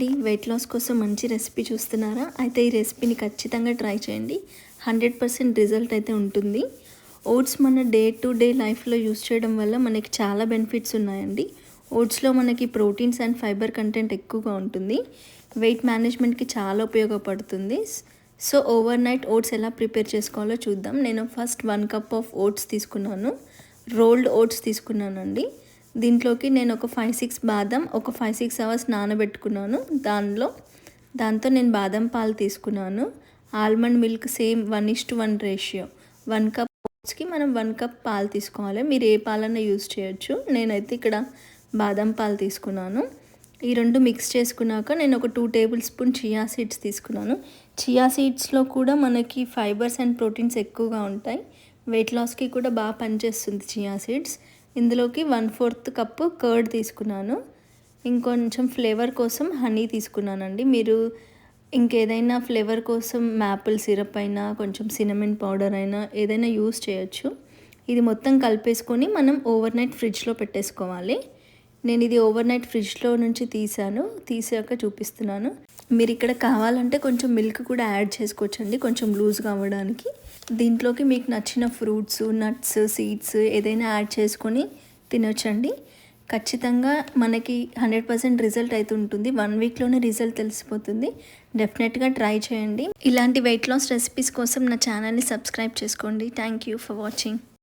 అండి, weight loss కోసం మంచి రెసిపీ చూస్తున్నారా? అయితే ఈ రెసిపీని ఖచ్చితంగా ట్రై చేయండి. 100% రిజల్ట్ అయితే ఉంటుంది. ఓట్స్ మన డే టు డే లైఫ్లో యూస్ చేయడం వల్ల మనకి చాలా బెనిఫిట్స్ ఉన్నాయండి. ఓట్స్లో మనకి ప్రోటీన్స్ అండ్ ఫైబర్ కంటెంట్ ఎక్కువగా ఉంటుంది. వెయిట్ మేనేజ్మెంట్కి చాలా ఉపయోగపడుతుంది. సో ఓవర్ నైట్ ఓట్స్ ఎలా ప్రిపేర్ చేసుకోవాలో చూద్దాం. నేను ఫస్ట్ 1 కప్ ఆఫ్ ఓట్స్ తీసుకున్నాను. రోల్డ్ ఓట్స్ తీసుకున్నానండి. దీంట్లోకి నేను ఒక 5-6 బాదం ఒక 5-6 అవర్స్ నానబెట్టుకున్నాను. దాంతో నేను బాదం పాలు తీసుకున్నాను. Almond milk same 1:1 ratio. 1 cup ఓట్స్కి మనం 1 కప్ పాలు తీసుకోవాలి. మీరు ఏ పాలన్నా యూజ్ చేయొచ్చు. నేనైతే ఇక్కడ బాదం పాలు తీసుకున్నాను. ఈ రెండు మిక్స్ చేసుకున్నాక నేను ఒక 2 టేబుల్ స్పూన్ చియా సీడ్స్ తీసుకున్నాను. చియా సీడ్స్లో కూడా మనకి ఫైబర్స్ అండ్ ప్రోటీన్స్ ఎక్కువగా ఉంటాయి. వెయిట్ లాస్కి కూడా బాగా పనిచేస్తుంది చియా సీడ్స్. ఇందులోకి 1/4 కప్పు కర్డ్ తీసుకున్నాను. ఇంకొంచెం ఫ్లేవర్ కోసం హనీ తీసుకున్నానండి. మీరు ఇంకేదైనా ఫ్లేవర్ కోసం మ్యాపుల్ సిరప్ అయినా కొంచెం సినమన్ పౌడర్ అయినా ఏదైనా యూస్ చేయొచ్చు. ఇది మొత్తం కలిపేసుకొని మనం ఓవర్ నైట్ ఫ్రిడ్జ్లో పెట్టేసుకోవాలి. నేను ఇది ఓవర్ నైట్ ఫ్రిడ్జ్లో నుంచి తీసాక చూపిస్తున్నాను. మీరు ఇక్కడ కావాలంటే కొంచెం మిల్క్ కూడా యాడ్ చేసుకోవచ్చండి, కొంచెం లూజ్గా అవ్వడానికి. దీంట్లోకి మీకు నచ్చిన ఫ్రూట్స్, నట్స్, సీడ్స్ ఏదైనా యాడ్ చేసుకొని తినొచ్చండి. ఖచ్చితంగా మనకి 100% రిజల్ట్ అయితే ఉంటుంది. 1 వీక్లోనే రిజల్ట్ తెలిసిపోతుంది. డెఫినెట్గా ట్రై చేయండి. ఇలాంటి వెయిట్ లాస్ రెసిపీస్ కోసం నా ఛానల్ని సబ్స్క్రైబ్ చేసుకోండి. Thank you for watching.